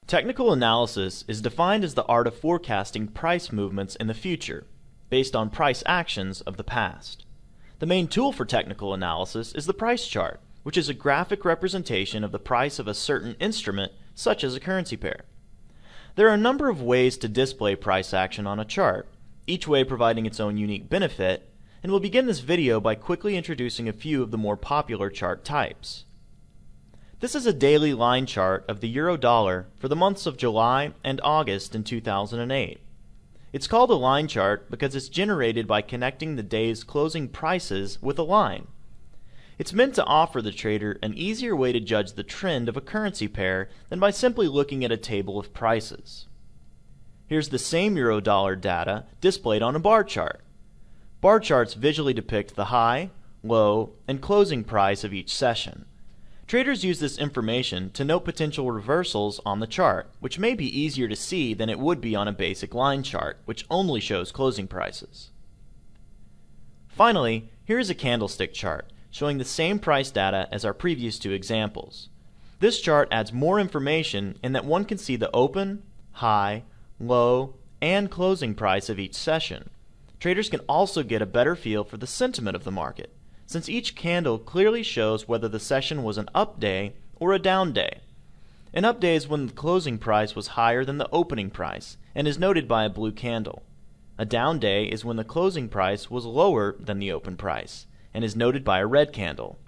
Technical analysis is defined as the art of forecasting price movements in the future, based on price actions of the past. The main tool for technical analysis is the price chart, which is a graphic representation of the price of a certain instrument, such as a currency pair. There are a number of ways to display price action on a chart, each way providing its own unique benefit, and we'll begin this video by quickly introducing a few of the more popular chart types. This is a daily line chart of the euro-dollar for the months of July and August in 2008. It's called a line chart because it's generated by connecting the day's closing prices with a line. It's meant to offer the trader an easier way to judge the trend of a currency pair than by simply looking at a table of prices. Here's the same euro-dollar data displayed on a bar chart. Bar charts visually depict the high, low, and closing price of each session. Traders use this information to note potential reversals on the chart, which may be easier to see than it would be on a basic line chart, which only shows closing prices. Finally, here is a candlestick chart, showing the same price data as our previous two examples. This chart adds more information in that one can see the open, high, low, and closing price of each session. Traders can also get a better feel for the sentiment of the market, since each candle clearly shows whether the session was an up day or a down day. An up day is when the closing price was higher than the opening price and is noted by a blue candle. A down day is when the closing price was lower than the open price and is noted by a red candle.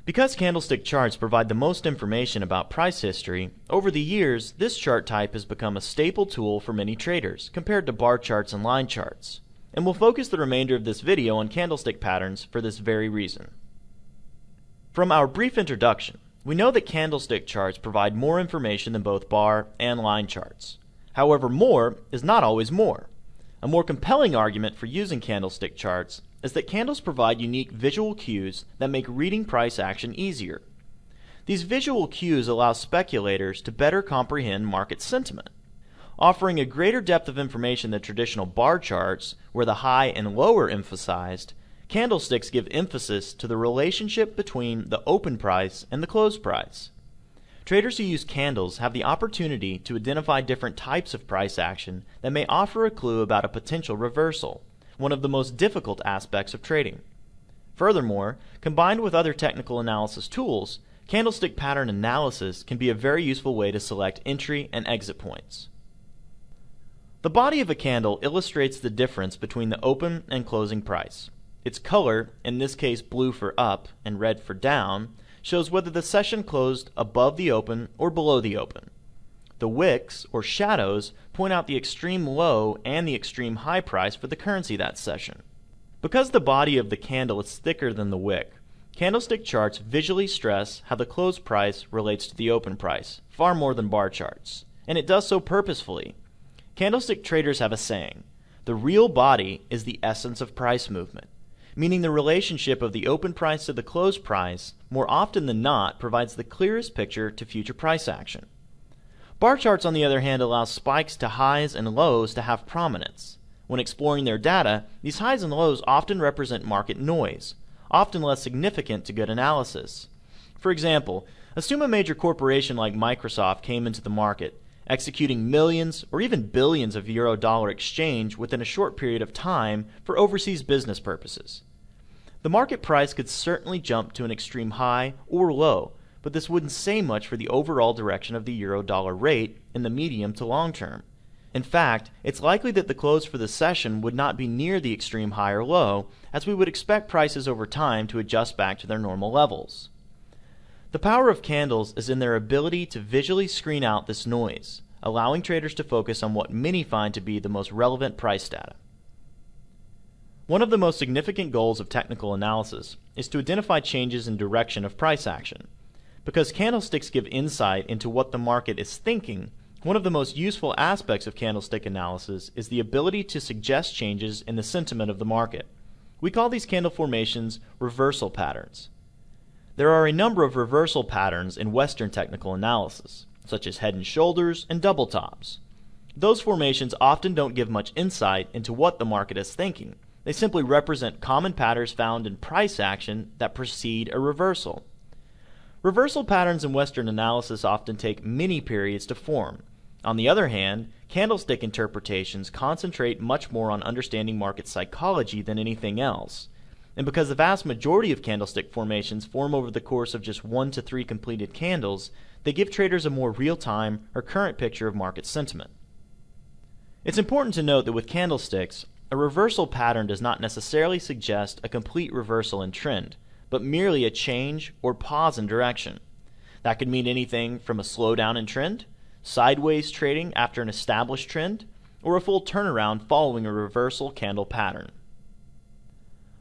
Because candlestick charts provide the most information about price history, over the years this chart type has become a staple tool for many traders compared to bar charts and line charts. And we'll focus the remainder of this video on candlestick patterns for this very reason. From our brief introduction, we know that candlestick charts provide more information than both bar and line charts. However, more is not always more. A more compelling argument for using candlestick charts is that candles provide unique visual cues that make reading price action easier. These visual cues allow speculators to better comprehend market sentiment. Offering a greater depth of information than traditional bar charts, where the high and low are emphasized, candlesticks give emphasis to the relationship between the open price and the close price. Traders who use candles have the opportunity to identify different types of price action that may offer a clue about a potential reversal, one of the most difficult aspects of trading. Furthermore, combined with other technical analysis tools, candlestick pattern analysis can be a very useful way to select entry and exit points. The body of a candle illustrates the difference between the open and closing price. Its color, in this case blue for up and red for down, shows whether the session closed above the open or below the open. The wicks, or shadows, point out the extreme low and the extreme high price for the currency that session. Because the body of the candle is thicker than the wick, candlestick charts visually stress how the close price relates to the open price, far more than bar charts, and it does so purposefully. Candlestick traders have a saying, "The real body is the essence of price movement," meaning the relationship of the open price to the close price, more often than not, provides the clearest picture to future price action. Bar charts, on the other hand, allow spikes to highs and lows to have prominence. When exploring their data, these highs and lows often represent market noise, often less significant to good analysis. For example, assume a major corporation like Microsoft came into the market, executing millions or even billions of euro-dollar exchange within a short period of time for overseas business purposes. The market price could certainly jump to an extreme high or low, but this wouldn't say much for the overall direction of the euro-dollar rate in the medium to long term. In fact, it's likely that the close for the session would not be near the extreme high or low, as we would expect prices over time to adjust back to their normal levels. The power of candles is in their ability to visually screen out this noise, allowing traders to focus on what many find to be the most relevant price data. One of the most significant goals of technical analysis is to identify changes in direction of price action. Because candlesticks give insight into what the market is thinking, one of the most useful aspects of candlestick analysis is the ability to suggest changes in the sentiment of the market. We call these candle formations reversal patterns. There are a number of reversal patterns in Western technical analysis, such as head and shoulders and double tops. Those formations often don't give much insight into what the market is thinking. They simply represent common patterns found in price action that precede a reversal. Reversal patterns in Western analysis often take many periods to form. On the other hand, candlestick interpretations concentrate much more on understanding market psychology than anything else. And because the vast majority of candlestick formations form over the course of just 1 to 3 completed candles, they give traders a more real-time or current picture of market sentiment. It's important to note that with candlesticks, a reversal pattern does not necessarily suggest a complete reversal in trend, but merely a change or pause in direction. That could mean anything from a slowdown in trend, sideways trading after an established trend, or a full turnaround following a reversal candle pattern.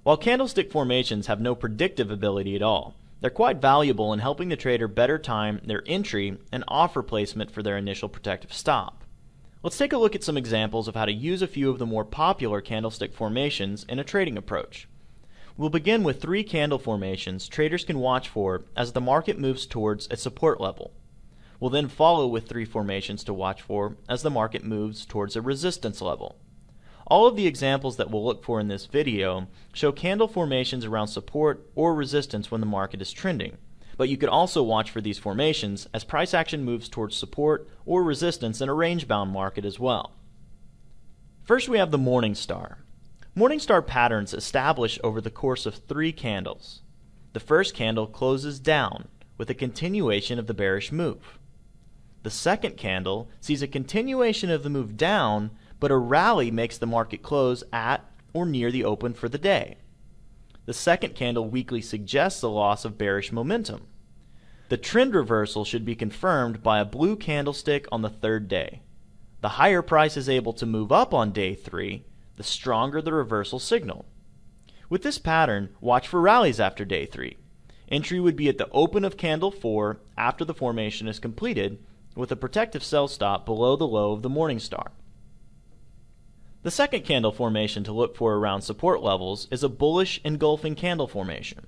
While candlestick formations have no predictive ability at all, they're quite valuable in helping the trader better time their entry and offer placement for their initial protective stop. Let's take a look at some examples of how to use a few of the more popular candlestick formations in a trading approach. We'll begin with 3 candle formations traders can watch for as the market moves towards a support level. We'll then follow with 3 formations to watch for as the market moves towards a resistance level. All of the examples that we'll look for in this video show candle formations around support or resistance when the market is trending, but you could also watch for these formations as price action moves towards support or resistance in a range-bound market as well. First, we have the morning star. Morningstar patterns establish over the course of 3 candles. The first candle closes down with a continuation of the bearish move. The second candle sees a continuation of the move down, but a rally makes the market close at or near the open for the day. The second candle weakly suggests a loss of bearish momentum. The trend reversal should be confirmed by a blue candlestick on the 3rd day. The higher price is able to move up on day 3, the stronger the reversal signal. With this pattern, watch for rallies after day 3. Entry would be at the open of candle 4 after the formation is completed, with a protective sell stop below the low of the morning star. The second candle formation to look for around support levels is a bullish engulfing candle formation.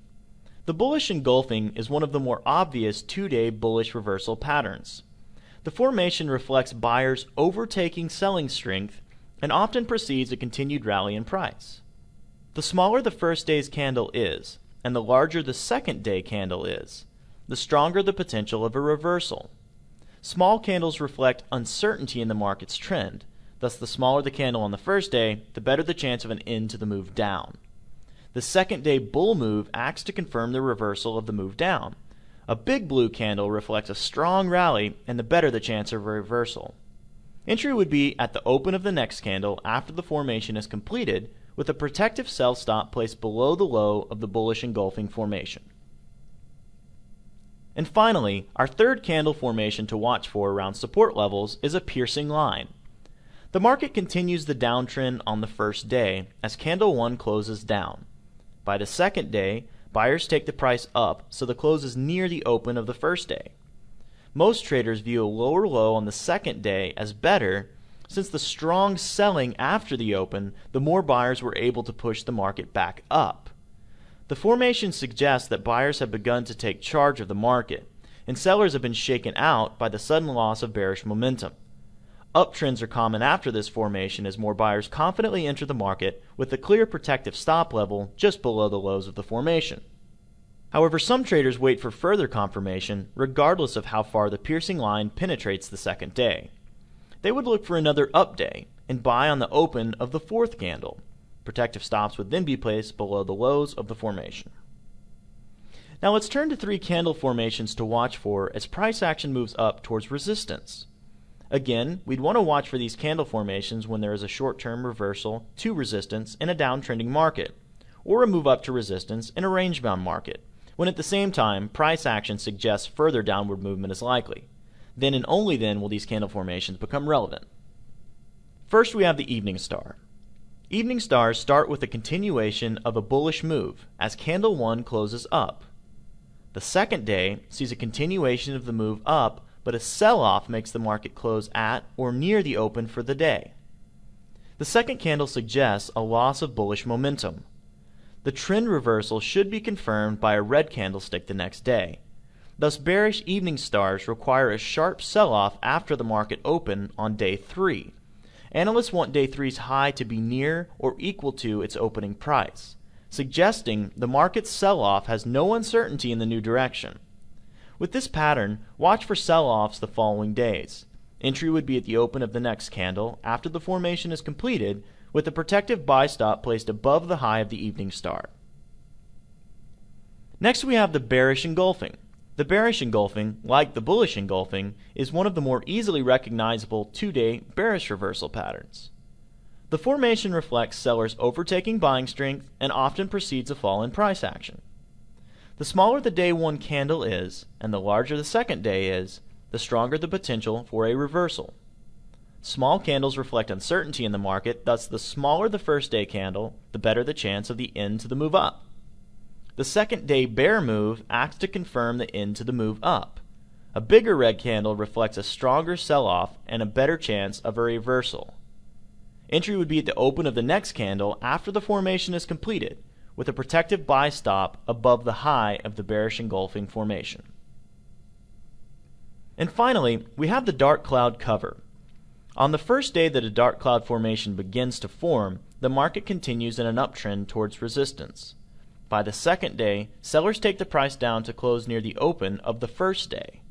The bullish engulfing is one of the more obvious 2-day bullish reversal patterns. The formation reflects buyers overtaking selling strength and often precedes a continued rally in price. The smaller the first day's candle is, and the larger the second day candle is, the stronger the potential of a reversal. Small candles reflect uncertainty in the market's trend, thus the smaller the candle on the first day, the better the chance of an end to the move down. The second day bull move acts to confirm the reversal of the move down. A big blue candle reflects a strong rally, and the better the chance of a reversal. Entry would be at the open of the next candle after the formation is completed, with a protective sell stop placed below the low of the bullish engulfing formation. And finally, our third candle formation to watch for around support levels is a piercing line. The market continues the downtrend on the first day as candle 1 closes down. By the second day, buyers take the price up so the close is near the open of the first day. Most traders view a lower low on the second day as better, since the strong selling after the open, the more buyers were able to push the market back up. The formation suggests that buyers have begun to take charge of the market, and sellers have been shaken out by the sudden loss of bearish momentum. Uptrends are common after this formation as more buyers confidently enter the market with a clear protective stop level just below the lows of the formation. However, some traders wait for further confirmation regardless of how far the piercing line penetrates the second day. They would look for another up day and buy on the open of the 4th candle. Protective stops would then be placed below the lows of the formation. Now let's turn to 3 candle formations to watch for as price action moves up towards resistance. Again, we'd want to watch for these candle formations when there is a short-term reversal to resistance in a downtrending market, or a move up to resistance in a range-bound market, when at the same time price action suggests further downward movement is likely. Then and only then will these candle formations become relevant. First, we have the evening star. Evening stars start with a continuation of a bullish move as candle 1 closes up. The second day sees a continuation of the move up, but a sell-off makes the market close at or near the open for the day. The second candle suggests a loss of bullish momentum. The trend reversal should be confirmed by a red candlestick the next day. Thus, bearish evening stars require a sharp sell-off after the market open on day 3. Analysts want day 3's high to be near or equal to its opening price, suggesting the market's sell-off has no uncertainty in the new direction. With this pattern, watch for sell-offs the following days. Entry would be at the open of the next candle after the formation is completed, with a protective buy stop placed above the high of the evening star. Next we have the bearish engulfing. The bearish engulfing, like the bullish engulfing, is one of the more easily recognizable 2-day bearish reversal patterns. The formation reflects sellers overtaking buying strength and often precedes a fall in price action. The smaller the day 1 candle is, and the larger the second day is, the stronger the potential for a reversal. Small candles reflect uncertainty in the market, thus the smaller the first day candle, the better the chance of the end to the move up. The second day bear move acts to confirm the end to the move up. A bigger red candle reflects a stronger sell-off and a better chance of a reversal. Entry would be at the open of the next candle after the formation is completed, with a protective buy stop above the high of the bearish engulfing formation. And finally, we have the dark cloud cover. On the first day that a dark cloud formation begins to form, the market continues in an uptrend towards resistance. By the second day, sellers take the price down to close near the open of the first day.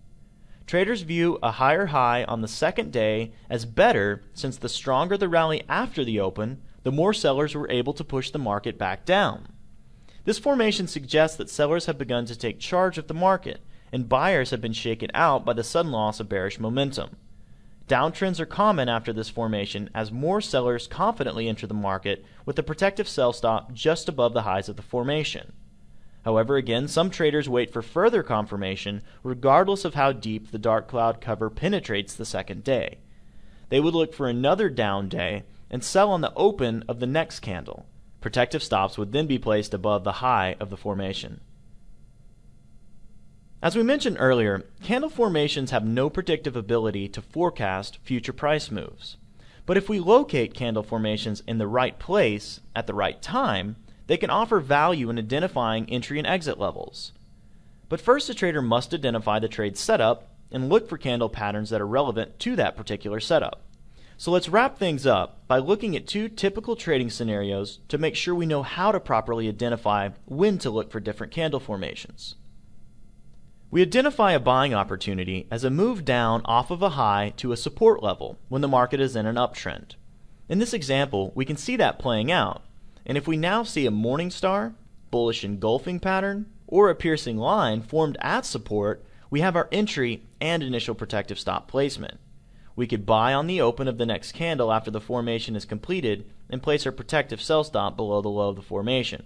Traders view a higher high on the second day as better, since the stronger the rally after the open, the more sellers were able to push the market back down. This formation suggests that sellers have begun to take charge of the market, and buyers have been shaken out by the sudden loss of bearish momentum. Downtrends are common after this formation as more sellers confidently enter the market with a protective sell stop just above the highs of the formation. However, again, some traders wait for further confirmation regardless of how deep the dark cloud cover penetrates the second day. They would look for another down day and sell on the open of the next candle. Protective stops would then be placed above the high of the formation. As we mentioned earlier, candle formations have no predictive ability to forecast future price moves. But if we locate candle formations in the right place at the right time, they can offer value in identifying entry and exit levels. But first, a trader must identify the trade setup and look for candle patterns that are relevant to that particular setup. So let's wrap things up by looking at 2 typical trading scenarios to make sure we know how to properly identify when to look for different candle formations. We identify a buying opportunity as a move down off of a high to a support level when the market is in an uptrend. In this example, we can see that playing out, and if we now see a morning star, bullish engulfing pattern, or a piercing line formed at support, we have our entry and initial protective stop placement. We could buy on the open of the next candle after the formation is completed and place our protective sell stop below the low of the formation.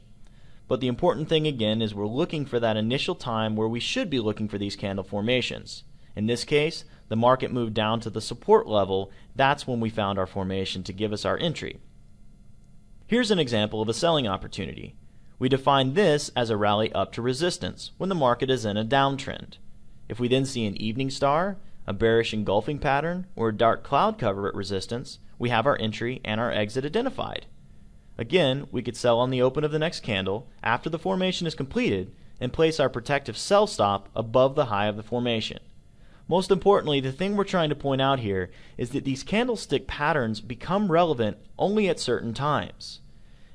But the important thing again is we're looking for that initial time where we should be looking for these candle formations. In this case, the market moved down to the support level. That's when we found our formation to give us our entry. Here's an example of a selling opportunity. We define this as a rally up to resistance when the market is in a downtrend. If we then see an evening star, a bearish engulfing pattern, or a dark cloud cover at resistance, we have our entry and our exit identified. Again, we could sell on the open of the next candle after the formation is completed and place our protective sell stop above the high of the formation. Most importantly, the thing we're trying to point out here is that these candlestick patterns become relevant only at certain times.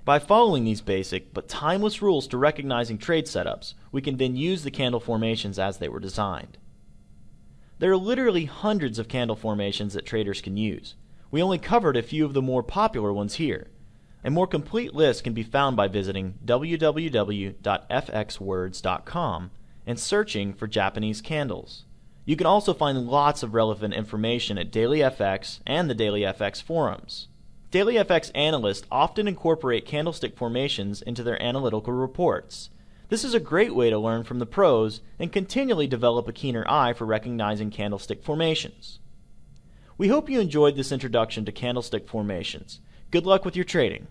By following these basic but timeless rules to recognizing trade setups, we can then use the candle formations as they were designed. There are literally hundreds of candle formations that traders can use. We only covered a few of the more popular ones here. A more complete list can be found by visiting www.fxwords.com and searching for Japanese candles. You can also find lots of relevant information at DailyFX and the DailyFX forums. DailyFX analysts often incorporate candlestick formations into their analytical reports. This is a great way to learn from the pros and continually develop a keener eye for recognizing candlestick formations. We hope you enjoyed this introduction to candlestick formations. Good luck with your trading.